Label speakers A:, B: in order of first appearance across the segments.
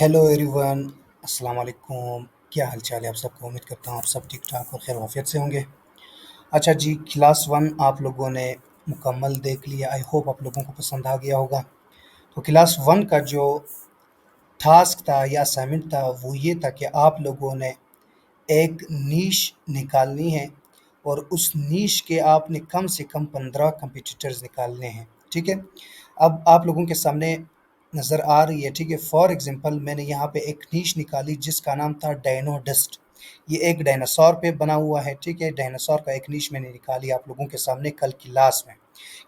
A: Hello everyone, अस्सलाम वालेकुम। क्या हाल चाल है आप सबको? उम्मीद करता हूँ आप सब ठीक ठाक और खैर वाफियत से होंगे। अच्छा जी, क्लास वन आप लोगों ने मुकम्मल देख लिया। आई होप आप लोगों को पसंद आ गया होगा। तो क्लास वन का जो टास्क था या असाइनमेंट था वो ये था कि आप लोगों ने एक नीश निकालनी है और उस नीश के आपने कम से कम 15 कंपटीटर्स निकालने हैं। ठीक है, अब आप लोगों के सामने नज़र आ रही है। ठीक है, फॉर एग्जांपल मैंने यहाँ पे एक नीश निकाली जिसका नाम था डायनो डस्ट। ये एक डायनासोर पे बना हुआ है। ठीक है, डायनासोर का एक नीश मैंने निकाली आप लोगों के सामने कल क्लास में।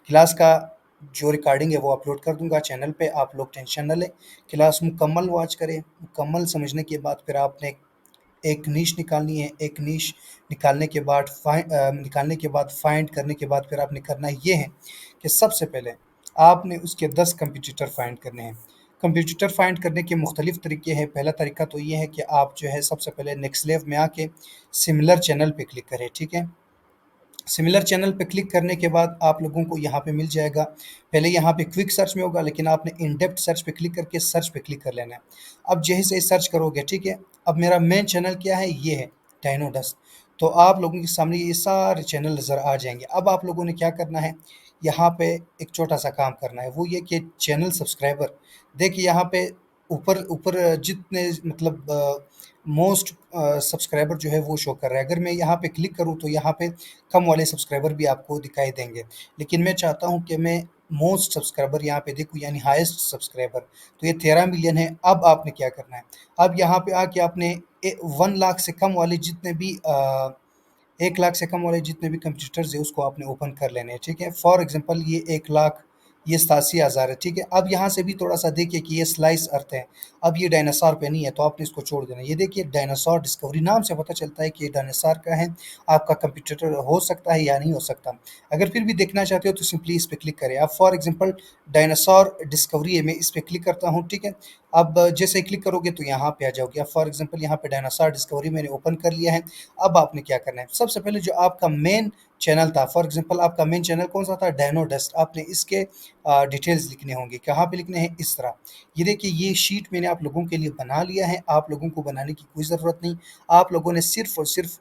A: क्लास का जो रिकॉर्डिंग है वो अपलोड कर दूंगा चैनल पे, आप लोग टेंशन न लें। क्लास मुकम्मल वॉच करें। मुकम्मल समझने के बाद फिर आपने एक नीश निकालनी है। एक नीश निकालने के बाद फाइंड करने के बाद फिर आपने करना ये है कि सबसे पहले आपने उसके 10 कंपटीटर फाइंड करने हैं। कंपटीटर फाइंड करने के मुख्तलिफ तरीके हैं। पहला तरीका तो ये है कि आप जो है सबसे पहले नेक्स्ट लेव में आके सिमिलर चैनल पे क्लिक करें। ठीक है, सिमिलर चैनल पे क्लिक करने के बाद आप लोगों को यहाँ पे मिल जाएगा। पहले यहाँ पे क्विक सर्च में होगा लेकिन आपने इन डेप्थ सर्च पे क्लिक करके सर्च पे क्लिक कर लेना है। अब जैसे ही सर्च करोगे, ठीक है, अब मेरा मेन चैनल क्या है, ये है डायनो डस्ट। तो आप लोगों के सामने ये सारे चैनल नज़र आ जाएंगे। अब आप लोगों ने क्या करना है, यहाँ पे एक छोटा सा काम करना है, वो ये कि चैनल सब्सक्राइबर देखिए यहाँ पे ऊपर ऊपर जितने मतलब मोस्ट सब्सक्राइबर जो है वो शो कर रहा है। अगर मैं यहाँ पे क्लिक करूँ तो यहाँ पे कम वाले सब्सक्राइबर भी आपको दिखाई देंगे, लेकिन मैं चाहता हूँ कि मैं मोस्ट सब्सक्राइबर यहाँ पे देखूँ, यानी हाईएस्ट सब्सक्राइबर। तो ये 13 मिलियन है। अब आपने क्या करना है, अब यहाँ पे आके आपने 1 लाख से कम वाले जितने भी 1 लाख से कम वाले जितने भी कंप्यूटर्स है उसको आपने ओपन कर लेने हैं। ठीक है, फॉर एग्जांपल ये 1 लाख, ये 87,000 है। ठीक है, अब यहाँ से भी थोड़ा सा देखिए कि ये स्लाइस अर्थ है। अब ये डायनासोर पे नहीं है तो आपने इसको छोड़ देना। ये देखिए डायनासोर डिस्कवरी नाम से पता चलता है कि ये डायनासोर का है। आपका कंप्यूटर हो सकता है या नहीं हो सकता। अगर फिर भी देखना चाहते हो तो सिंपली इस पर क्लिक करें। अब फॉर एग्जाम्पल डायनासोर डिस्कवरी है, मैं इस पर क्लिक करता हूँ। ठीक है, अब जैसे ही क्लिक करोगे तो यहाँ पे आ जाओगे। अब फॉर एग्जाम्पल यहाँ पे डायनासोर डिस्कवरी मैंने ओपन कर लिया है। अब आपने क्या करना है, सबसे पहले जो आपका मेन चैनल था, फॉर एग्जांपल आपका मेन चैनल कौन सा था, डायनो डस्ट, आपने इसके डिटेल्स लिखने होंगे। कहाँ पे लिखने हैं, इस तरह। ये देखिए ये शीट मैंने आप लोगों के लिए बना लिया है। आप लोगों को बनाने की कोई ज़रूरत नहीं। आप लोगों ने सिर्फ और सिर्फ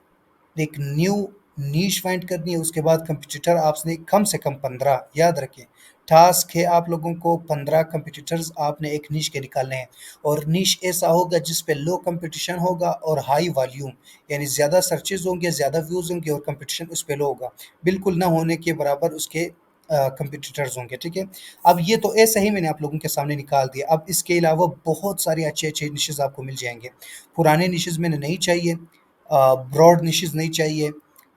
A: एक न्यू नीश फाइंड करनी है। उसके बाद कंपटीटर आपने कम से कम 15 याद रखें। टास्क है आप लोगों को 15 कंपटीटर्स आपने एक नीश के निकालने हैं। और नीश ऐसा होगा जिस पे लो कंपटीशन होगा और हाई वॉल्यूम, यानी ज़्यादा सर्चेज होंगे, ज़्यादा व्यूज़ होंगे और कंपटीशन उस पे लो होगा। बिल्कुल ना होने के बराबर उसके कंपटीटर्स होंगे। ठीक है, अब ये तो ऐसे ही मैंने आप लोगों के सामने निकाल दिया। अब इसके अलावा बहुत सारे अच्छे अच्छे निशेज़ आपको मिल जाएंगे। पुराने निशेज़ मैंने नहीं चाहिए, ब्रॉड निशेज़ नहीं चाहिए,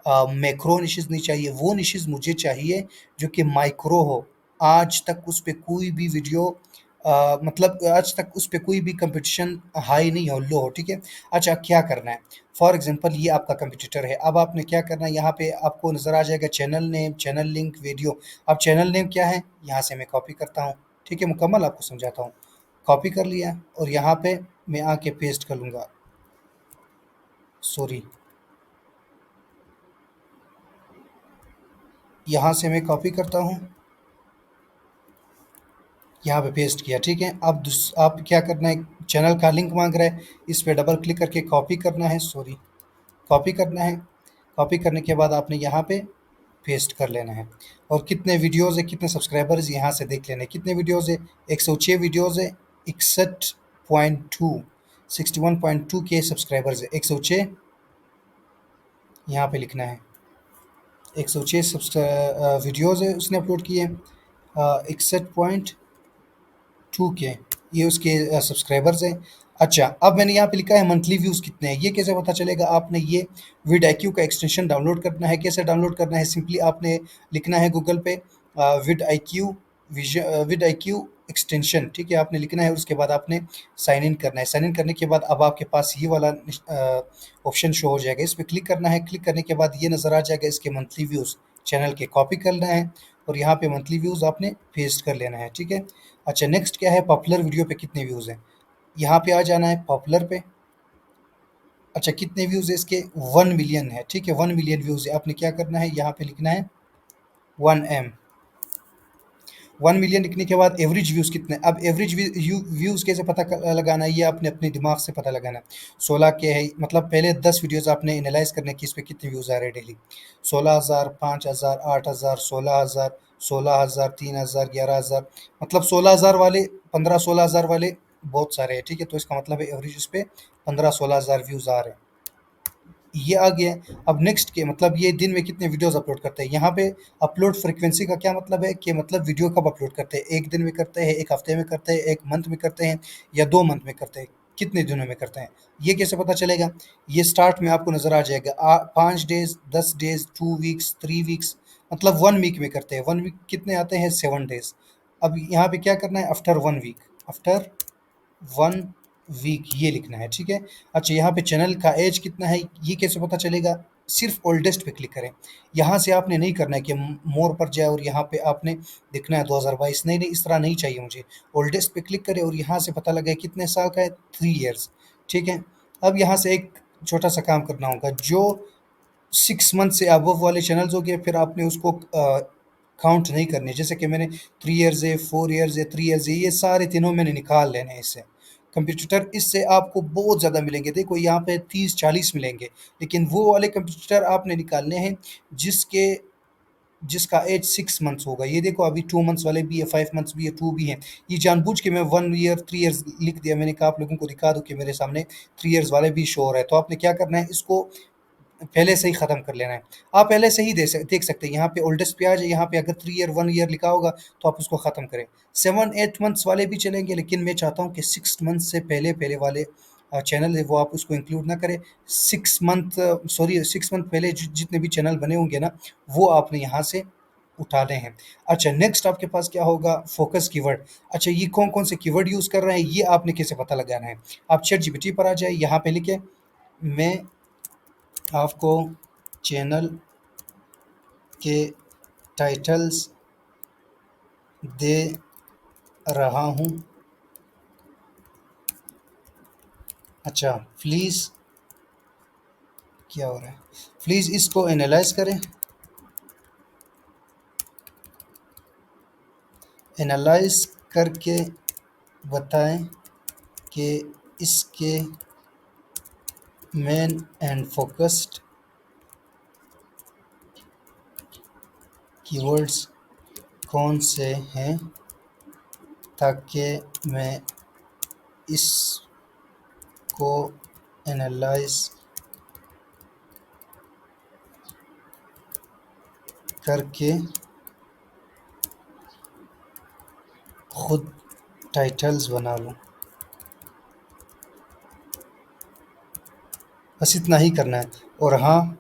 A: मैक्रो निशेज़ नहीं चाहिए। वो निशेज़ मुझे चाहिए जो कि माइक्रो हो। आज तक उस पे कोई भी वीडियो मतलब आज तक उस पे कोई भी कंपटीशन हाई नहीं हो, लो हो। ठीक है, अच्छा क्या करना है, फॉर एग्जांपल ये आपका कंपटीटर है। अब आपने क्या करना है, यहाँ पे आपको नज़र आ जाएगा channel name, channel link, video. अब चैनल नेम क्या है, यहाँ से मैं कॉपी करता हूँ। ठीक है, मुकम्मल आपको समझाता हूँ। कॉपी कर लिया और यहाँ पे मैं आके पेस्ट कर लूँगा। सॉरी, यहाँ से मैं कॉपी करता हूँ, यहाँ पे पेस्ट किया। ठीक है, अब आप क्या करना है, चैनल का लिंक मांग रहा है, इस पे डबल क्लिक करके कॉपी करना है। सॉरी, कॉपी करना है। कॉपी करने के बाद आपने यहाँ पे पेस्ट कर लेना है। और कितने वीडियोज़ है, कितने सब्सक्राइबर्स, यहाँ से देख लेना है कितने वीडियोज़ है। 106 वीडियोज़ है, 61.2, 61.2 के सब्सक्राइबर्स है। 106 यहाँ पे लिखना है। 106 वीडियोज़ है उसने अपलोड किए। 61.2 के ये उसके सब्सक्राइबर्स हैं। अच्छा, अब मैंने यहाँ पे लिखा है मंथली व्यूज़ कितने हैं। ये कैसे पता चलेगा, आपने ये विड IQ का एक्सटेंशन डाउनलोड करना है। कैसे डाउनलोड करना है, सिंपली आपने लिखना है गूगल पे विड IQ, विड IQ एक्सटेंशन। ठीक है, आपने लिखना है, उसके बाद आपने साइन इन करना है। साइन इन करने के बाद अब आपके पास ये वाला ऑप्शन शो हो जाएगा, इस पर क्लिक करना है। क्लिक करने के बाद ये नज़र आ जाएगा इसके मंथली व्यूज़, चैनल के कॉपी करना है और यहाँ पे मंथली व्यूज़ आपने पेस्ट कर लेना है। ठीक है, अच्छा नेक्स्ट क्या है, पॉपुलर वीडियो पे कितने व्यूज़ हैं, यहाँ पे आ जाना है पॉपुलर पे। अच्छा कितने व्यूज़ है इसके, 1 मिलियन है। ठीक है, 1 मिलियन व्यूज़ है। आपने क्या करना है, यहाँ पे लिखना है 1M। 1 मिलियन लिखने के बाद एवरेज व्यूज़ कितने, अब एवरेज व्यूज़ कैसे पता लगाना है, ये आपने अपने दिमाग से पता लगाना है। 16 के है, मतलब पहले 10 वीडियोज़ आपने एनालाइज करने की इस पे कितने व्यूज़ आ रहे हैं डेली। 16,000, 5,000, 8,000, 16,000, 16,000, 3,000, 11,000, मतलब 16,000 वाले, 15-16,000 वाले बहुत सारे हैं, ठीक है। तो इसका मतलब है एवरेज उस पे 15-16,000 व्यूज़ आ रहे हैं। ये आ गया है। अब नेक्स्ट के मतलब ये दिन में कितने वीडियोस अपलोड करते हैं। यहाँ पे अपलोड फ्रीक्वेंसी का क्या मतलब है कि मतलब वीडियो कब अपलोड करते हैं, एक दिन में करते हैं, एक हफ्ते में करते हैं, एक मंथ में करते हैं, या 2 मंथ में करते हैं, कितने दिनों में करते हैं, ये कैसे पता चलेगा। ये स्टार्ट में आपको नज़र आ जाएगा 5 डेज, 10 डेज, 2 वीक्स, 3 वीक्स, मतलब 1 वीक में करते हैं। 1 वीक कितने आते हैं, 7 डेज। अब यहाँ पे क्या करना है, आफ्टर 1 वीक, आफ्टर 1 वीक ये लिखना है, ठीक है। अच्छा, यहाँ पे चैनल का एज कितना है, ये कैसे पता चलेगा, सिर्फ ओल्डेस्ट पे क्लिक करें। यहाँ से आपने नहीं करना है कि मोर पर जाए और यहाँ पे आपने देखना है 2022, नहीं नहीं, इस तरह नहीं चाहिए मुझे। ओल्डेस्ट पे क्लिक करें और यहाँ से पता लगे कितने साल का है, 3 ईयर्स, ठीक है। अब यहाँ से एक छोटा सा काम करना होगा, जो 6 मंथ से अबव वाले चैनल्स हो गए, फिर आपने उसको काउंट नहीं करने, जैसे कि मैंने 3 ईयर्स है, 4 ईयर्स है, 3 ईयर्स है, ये सारे तीनों मैंने निकाल लेने हैं इससे। कंपटीटर इससे आपको बहुत ज़्यादा मिलेंगे, देखो यहाँ पे 30-40 मिलेंगे, लेकिन वो वाले कंपटीटर आपने निकालने हैं जिसके जिसका एज 6 मंथ्स होगा। ये देखो अभी 2 मंथ्स वाले भी है, 5 मंथ्स भी है, 2 भी हैं। ये जानबूझ के मैं 1 ईयर, 3 ईयर्स लिख दिया, मैंने कहा आप लोगों को दिखा दूं कि मेरे सामने 3 ईयर्स वाले भी शो हो रहा है। तो आपने क्या करना है, इसको पहले से ही ख़त्म कर लेना है। आप पहले से ही देख सकते हैं, यहाँ पे ओल्डेस्ट पे आ जाए, यहाँ पे अगर 3 ईयर, 1 ईयर लिखा होगा तो आप उसको ख़त्म करें। 7-8 मंथ्स वाले भी चलेंगे, लेकिन मैं चाहता हूँ कि 6 मंथ से पहले पहले वाले चैनल है वो आप उसको इंक्लूड ना करें। 6 मंथ, सॉरी 6 मंथ पहले जितने भी चैनल बने होंगे ना, वो आपने यहाँ से उठाने हैं। अच्छा, नेक्स्ट आपके पास क्या होगा, फोकस कीवर्ड। अच्छा, ये कौन कौन से कीवर्ड यूज़ कर रहे हैं, ये आपने कैसे पता लगाना है। आप चैट जीपीटी पर आ जाए, यहाँ पे लिखे मैं आपको चैनल के टाइटल्स दे रहा हूँ। अच्छा, प्लीज़, क्या हो रहा है, प्लीज़ इसको एनालाइज करें, एनालाइज करके बताएं कि इसके मेन एंड फोकस्ड कीवर्ड्स कौन से हैं, ताकि मैं इसको एनालाइज करके खुद टाइटल्स बना लूँ। बस इतना ही करना है। और हाँ,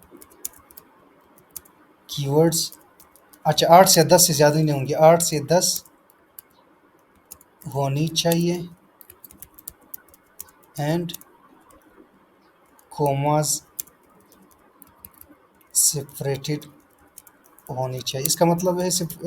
A: कीवर्ड्स, अच्छा 8 से 10 से ज़्यादा नहीं होंगे, 8 से 10 होनी चाहिए, एंड कोमास सेपरेटेड होनी चाहिए। इसका मतलब है सिर्फ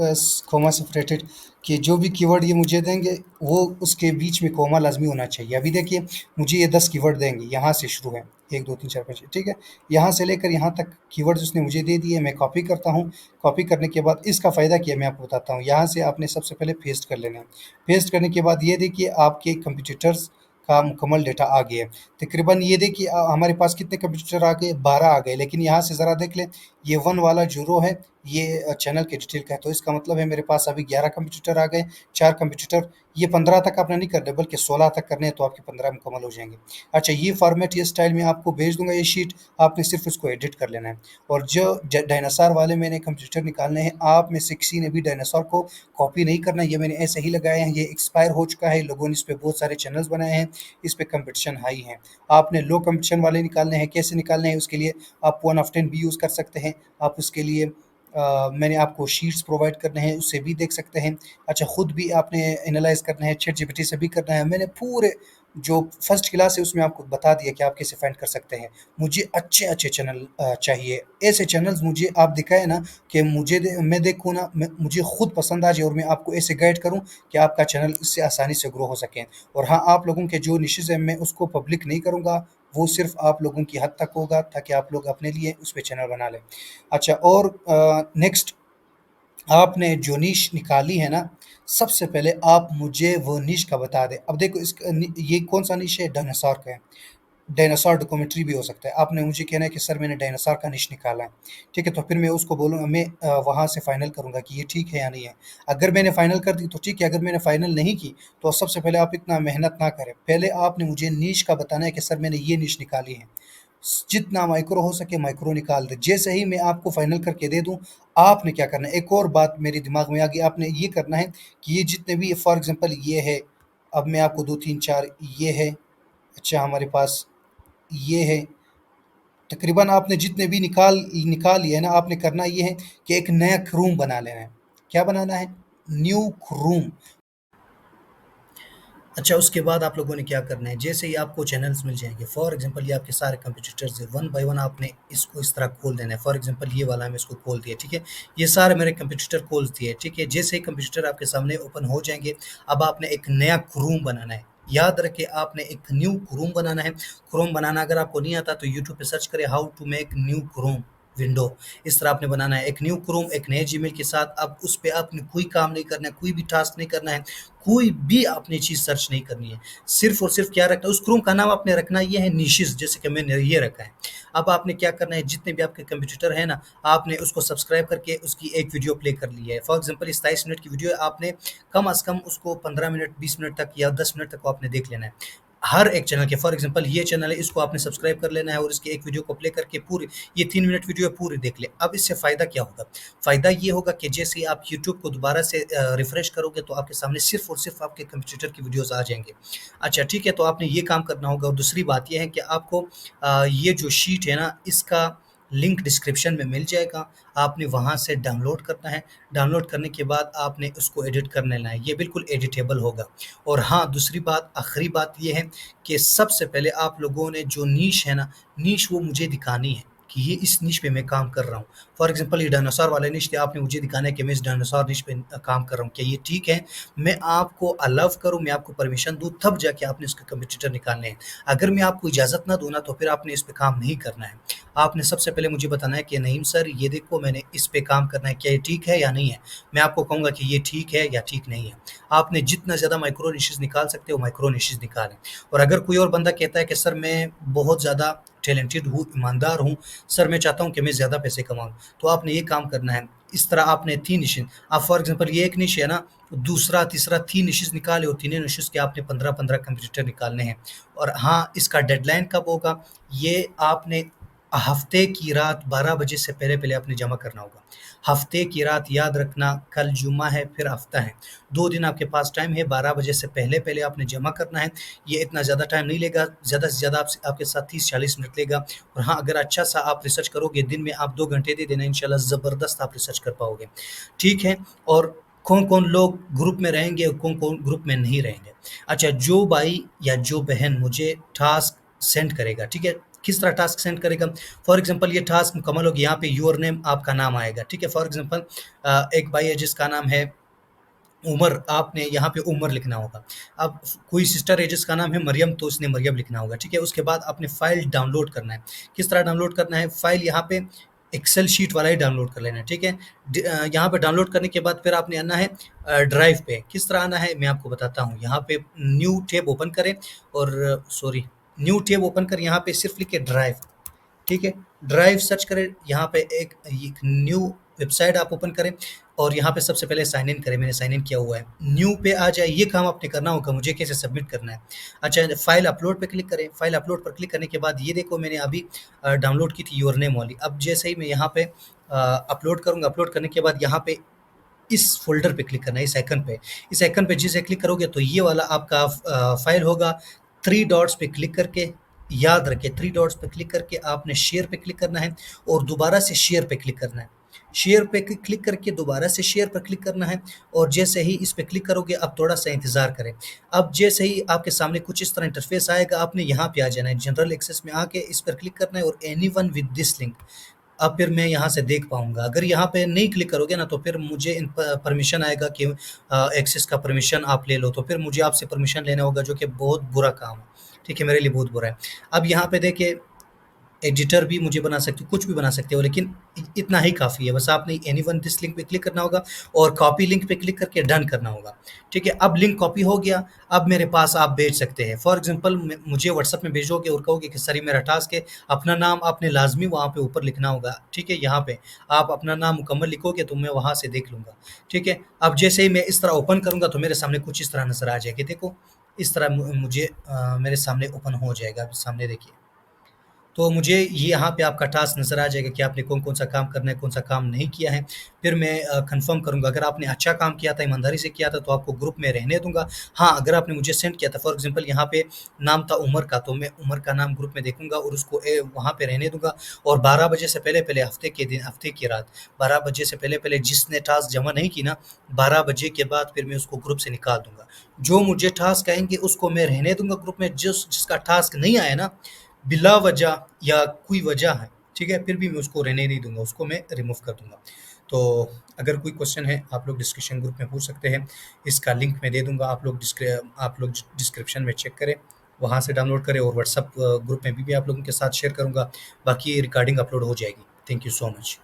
A: कोमा सेपरेटेड, कि जो भी कीवर्ड ये मुझे देंगे वो उसके बीच में कोमा लाजमी होना चाहिए। अभी देखिए मुझे ये 10 कीवर्ड देंगे, यहाँ से शुरू है 1 2 3 4 5 ठीक है, यहाँ से लेकर यहाँ तक कीवर्ड्स उसने मुझे दे दिए। मैं कॉपी करता हूँ, कॉपी करने के बाद इसका फ़ायदा क्या है मैं आपको बताता हूँ। यहाँ से आपने सबसे पहले पेस्ट कर लेना है। पेस्ट करने के बाद ये देखिए आपके कंप्यूटर्स का मुकम्मल डेटा आ गया है। तकरीबन ये देखिए हमारे पास कितने कंप्यूटर आ गए, 12 आ गए। लेकिन यहाँ से ज़रा देख लें, ये 1 वाला जो रो है ये चैनल के डिटेल का है, तो इसका मतलब है मेरे पास अभी 11 कंप्यूटर आ गए, 4 कंप्यूटर। ये 15 तक आपने नहीं करने बल्कि 16 तक करने हैं, तो आपके 15 मुकम्मल हो जाएंगे। अच्छा, ये फॉर्मेट, ये स्टाइल में आपको भेज दूंगा, ये शीट आपने सिर्फ उसको एडिट कर लेना है। और जो डायनासोर वाले मैंने कंप्यूटर निकालने हैं, आप में से किसी ने भी डायनासोर को कॉपी नहीं करना, ये मैंने ऐसे ही लगाए हैं, ये एक्सपायर हो चुका है, लोगों ने इस पर बहुत सारे चैनल्स बनाए हैं, इस पर कंपटीशन हाई है। आपने लो कंपटीशन वाले निकालने हैं, कैसे निकालने हैं उसके लिए आप 1 of 10 भी यूज़ कर सकते हैं। आप उसके लिए मैंने आपको शीट्स प्रोवाइड करने हैं, उससे भी देख सकते हैं। अच्छा, ख़ुद भी आपने एनालाइज़ करना है, चैट जीपीटी से भी करना है। मैंने पूरे जो फर्स्ट क्लास है उसमें आपको बता दिया कि आप कैसे फाइंड कर सकते हैं। मुझे अच्छे-अच्छे चैनल चाहिए, ऐसे चैनल्स मुझे आप दिखाएँ ना कि मैं देखूँ ना, मुझे खुद पसंद आ जाए और मैं आपको ऐसे गाइड करूँ कि आपका चैनल इससे आसानी से ग्रो हो सके। और हाँ, आप लोगों के जो निशेज़ हैं मैं उसको पब्लिक नहीं करूँगा, वो सिर्फ़ आप लोगों की हद तक होगा ताकि आप लोग अपने लिए उस पे चैनल बना लें। अच्छा, और नेक्स्ट आपने जो नीश निकाली है ना, सबसे पहले आप मुझे वो नीश का बता दें। अब देखो ये कौन-सा नीश है? डायनासोर का है। डायनासोर डॉक्यूमेंट्री भी हो सकता है। आपने मुझे कहना है कि सर मैंने डायनासोर का निश निकाला है, ठीक है? तो फिर मैं उसको बोलूँगा, मैं वहाँ से फाइनल करूँगा कि ये ठीक है या नहीं है। अगर मैंने फाइनल कर दी तो ठीक है, अगर मैंने फाइनल नहीं की तो सबसे पहले आप इतना मेहनत ना करें। पहले आपने मुझे निश का बताना है कि सर मैंने ये निश निकाली है। जितना माइक्रो हो सके माइक्रो निकाल दें। जैसे ही मैं आपको फाइनल करके दे दूँ, आपने क्या करना है, एक और बात मेरे दिमाग में आ गई, आपने ये करना है कि ये जितने भी फॉर एग्ज़ाम्पल ये है, अब मैं आपको 2, 3, 4 ये है, अच्छा हमारे पास ये है, तकरीबन आपने जितने भी निकाल लिए हैं ना, आपने करना ये है कि एक नया क्रूम बना लेना है। क्या बनाना है? न्यू क्रूम। अच्छा, उसके बाद आप लोगों ने क्या करना है, जैसे ही आपको चैनल्स मिल जाएँगे, फॉर एग्ज़ाम्पल ये आपके सारे कंपटीटर्स हैं, वन बाय वन आपने इसको इस तरह खोल देना है। फॉर एग्ज़ाम्पल ये वाला मैंने इसको खोल दिया, ठीक है? ये सारे मेरे कंपटीटर खोल दिए, ठीक है? जैसे ही कंपटीटर आपके सामने ओपन हो जाएँगे, अब आपने एक नया क्रोम बनाना है। याद रखें, आपने एक न्यू क्रोम बनाना है। क्रोम बनाना अगर आपको नहीं आता तो यूट्यूब पे सर्च करें how to make new Chrome window. इस तरह आपने बनाना है एक न्यू क्रोम एक नए जीमेल के साथ। अब उस पे आपने कोई काम नहीं करना है, कोई भी टास्क नहीं करना है, कोई भी आपने चीज़ सर्च नहीं करनी है। सिर्फ़ और सिर्फ़ क्या रखना है, उस क्रोम का नाम आपने रखना ये है निशिस, जैसे कि मैंने ये रखा है। अब आपने क्या करना है, जितने भी आपके कंप्यूटर है ना, आपने उसको सब्सक्राइब करके उसकी एक वीडियो प्ले कर ली है। फॉर एग्ज़ाम्पल इस 27 मिनट की वीडियो है, आपने कम से कम उसको 15 मिनट, 20 मिनट तक या 10 मिनट तक को आपने देख लेना है। हर एक चैनल के, फॉर एग्ज़ाम्पल ये चैनल है, इसको आपने सब्सक्राइब कर लेना है और इसकी एक वीडियो को प्ले करके पूरी, ये 3 मिनट वीडियो है, पूरी देख लें। अब इससे फ़ायदा क्या होगा? फ़ायदा ये होगा कि जैसे ही आप यूट्यूब को दोबारा से रिफ्रेश करोगे तो आपके सामने सिर्फ़ और सिर्फ़ आपके कंप्यूटर की वीडियोज़ आ जाएँगे। अच्छा ठीक है, तो आपने ये काम करना होगा और दूसरी बात ये है कि आपको ये जो शीट है ना, इसका लिंक डिस्क्रिप्शन में मिल जाएगा। आपने वहाँ से डाउनलोड करना है। डाउनलोड करने के बाद आपने उसको एडिट कर लेना है। ये बिल्कुल एडिटेबल होगा। और हाँ, दूसरी बात, आखिरी बात ये है कि सबसे पहले आप लोगों ने जो नीश है ना, नीश वो मुझे दिखानी है कि ये इस नीश पे मैं काम कर रहा हूँ। फॉर एग्ज़ाम्पल ये डायनासोर वाले नीश थे, आपने मुझे दिखाना है कि मैं इस डायनासोर नीश पे काम कर रहा हूँ। क्या ये ठीक है? मैं आपको अलाउ करूँ, मैं आपको परमिशन दूँ, तब जाके आपने उसके कंप्यूटर निकालने हैं। अगर मैं आपको इजाज़त ना दूँ ना, तो फिर आपने इस पे काम नहीं करना है। आपने सबसे पहले मुझे बताना है कि नईम सर, ये देखो मैंने इस पे काम करना है, क्या ये ठीक है या नहीं है? मैं आपको कहूँगा कि ये ठीक है या ठीक नहीं है। आपने जितना ज़्यादा माइक्रो निशेज़ निकाल सकते हो, माइक्रो निशेज़ निकालें। और अगर कोई और बंदा कहता है कि सर मैं बहुत ज़्यादा टैलेंटेड हूँ, ईमानदार हूँ, सर मैं चाहता हूँ कि मैं ज़्यादा पैसे कमाऊँ, तो आपने ये काम करना है। इस तरह आपने 3 निशेज़, आप फॉर एग्ज़ाम्पल ये एक निश है ना, दूसरा, तीसरा 3 निशेज़ निकाले और तीनों निशेज़ के आपने 15-15 कंप्यूटर निकालने हैं। और हाँ, इसका डेडलाइन कब होगा, ये आपने हफ़्ते की रात 12 बजे से पहले-पहले आपने जमा करना होगा। हफ़्ते की रात, याद रखना, कल जुम्मा है, फिर हफ़्ता है। 2 दिन आपके पास टाइम है, 12 बजे से पहले-पहले आपने जमा करना है। ये इतना ज़्यादा टाइम नहीं लेगा, ज़्यादा से ज़्यादा आपसे आपके साथ 30-40 मिनट लेगा। और हाँ, अगर अच्छा-सा आप रिसर्च करोगे, दिन में आप 2 घंटे दे देना, इंशाल्लाह ज़बरदस्त आप रिसर्च कर पाओगे। ठीक है? और कौन-कौन लोग ग्रुप में रहेंगे और कौन-कौन ग्रुप में नहीं रहेंगे। अच्छा, जो भाई या जो बहन मुझे टास्क सेंड करेगा, ठीक है? किस तरह टास्क सेंड करेगा? फॉर एग्ज़ाम्पल ये टास्क मुकम्मल हो गया, यहाँ पे योर नेम आपका नाम आएगा, ठीक है? फॉर एग्ज़ाम्पल एक भाई है जिसका नाम है उमर, आपने यहाँ पे उमर लिखना होगा। अब कोई सिस्टर है जिसका नाम है मरियम, तो उसने मरियम लिखना होगा, ठीक है? उसके बाद आपने फ़ाइल डाउनलोड करना है। किस तरह डाउनलोड करना है? फ़ाइल यहाँ पे एक्सेल शीट वाला ही डाउनलोड कर लेना है, ठीक है? यहाँ पे डाउनलोड करने के बाद फिर आपने आना है ड्राइव पे। किस तरह आना है मैं आपको बताता हूँ। यहाँ पे न्यू टैब ओपन करें और सॉरी, न्यू टैब ओपन कर यहाँ पे सिर्फ़ लिखें ड्राइव। ठीक है? ड्राइव सर्च करें, यहाँ पे एक न्यू वेबसाइट आप ओपन करें और यहाँ पे सबसे पहले साइन इन करें, मैंने साइन इन किया हुआ है। न्यू पे आ जाए, ये काम आपने करना होगा, मुझे कैसे सबमिट करना है। अच्छा, फाइल अपलोड पे क्लिक करें, फाइल अपलोड पर क्लिक करने के बाद ये देखो मैंने अभी डाउनलोड की थी योर नेम वाली। अब जैसे ही मैं यहाँ पे अपलोड करूँगा, अपलोड करने के बाद यहाँ पे इस फ़ोल्डर पे क्लिक करना है, इस आइकन पे। इस आइकन पे जैसे क्लिक करोगे तो ये वाला आपका फ़ाइल होगा। 3 डॉट्स पे क्लिक करके, याद रखें 3 डॉट्स पे क्लिक करके आपने शेयर पे क्लिक करना है और दोबारा से शेयर पे क्लिक करना है। शेयर पे क्लिक करके दोबारा से शेयर पर क्लिक करना है और जैसे ही इस पे क्लिक करोगे, अब थोड़ा-सा इंतज़ार करें। अब जैसे ही आपके सामने कुछ इस तरह इंटरफ़ेस आएगा, आपने यहाँ पे आ जाना है, जनरल एक्सेस में आके इस पर क्लिक करना है और एनीवन विद दिस लिंक, अब फिर मैं यहाँ से देख पाऊँगा। अगर यहाँ पे नहीं क्लिक करोगे ना, तो फिर मुझे इन प परमिशन आएगा कि एक्सेस का परमिशन आप ले लो, तो फिर मुझे आपसे परमिशन लेना होगा, जो कि बहुत बुरा काम है। ठीक है? मेरे लिए बहुत बुरा है। अब यहाँ पे देखिए, एडिटर भी मुझे बना सकते हो, कुछ भी बना सकते हो, लेकिन इतना ही काफ़ी है। बस आपने एनीवन दिस लिंक पे क्लिक करना होगा और कॉपी लिंक पे क्लिक करके डन करना होगा। ठीक है? अब लिंक कॉपी हो गया, अब मेरे पास आप भेज सकते हैं। फॉर एग्ज़ाम्पल मुझे व्हाट्सएप में भेजोगे और कहोगे कि सर ये मेरा टास्क है, अपना नाम आपने लाज़मी वहाँ पे ऊपर लिखना होगा। ठीक है? यहाँ पे आप अपना नाम मुकम्मल लिखोगे तो मैं वहाँ से देख लूँगा। ठीक है? अब जैसे ही मैं इस तरह ओपन करूँगा तो मेरे सामने कुछ इस तरह नज़र आ जाएगी। देखो, इस तरह मुझे मेरे सामने ओपन हो जाएगा। अब सामने देखिए। तो मुझे ये यहाँ पे आपका टास्क नज़र आ जाएगा कि आपने कौन-कौन सा काम करना है, कौन-सा काम नहीं किया है। फिर मैं कन्फर्म करूँगा, अगर आपने अच्छा काम किया था, ईमानदारी से किया था, तो आपको ग्रुप में रहने दूँगा। हाँ, अगर आपने मुझे सेंड किया था, फॉर एग्ज़ाम्पल यहाँ पे नाम था उमर का, तो मैं उमर का नाम ग्रुप में देखूँगा और उसको वहाँ पे रहने दूँगा। और 12 बजे से पहले-पहले हफ़्ते की रात 12 बजे से पहले-पहले जिसने टास्क जमा नहीं की ना, 12 बजे के बाद फिर मैं उसको ग्रुप से निकाल दूँगा। जो मुझे टास्क आएँगे उसको मैं रहने दूँगा ग्रुप में, जिसका टास्क नहीं आया ना, बिला वजह या कोई वजह है, ठीक है? फिर भी मैं उसको रहने नहीं दूँगा, उसको मैं रिमूव कर दूँगा। तो अगर कोई क्वेश्चन है, आप लोग डिस्कशन ग्रुप में पूछ सकते हैं। इसका लिंक मैं दे दूँगा, आप लोग डिस्क्रिप्शन में चेक करें, वहाँ से डाउनलोड करें और व्हाट्सएप ग्रुप में भी आप लोगों के साथ शेयर करूँगा। बाकी रिकॉर्डिंग अपलोड हो जाएगी। Thank you so much.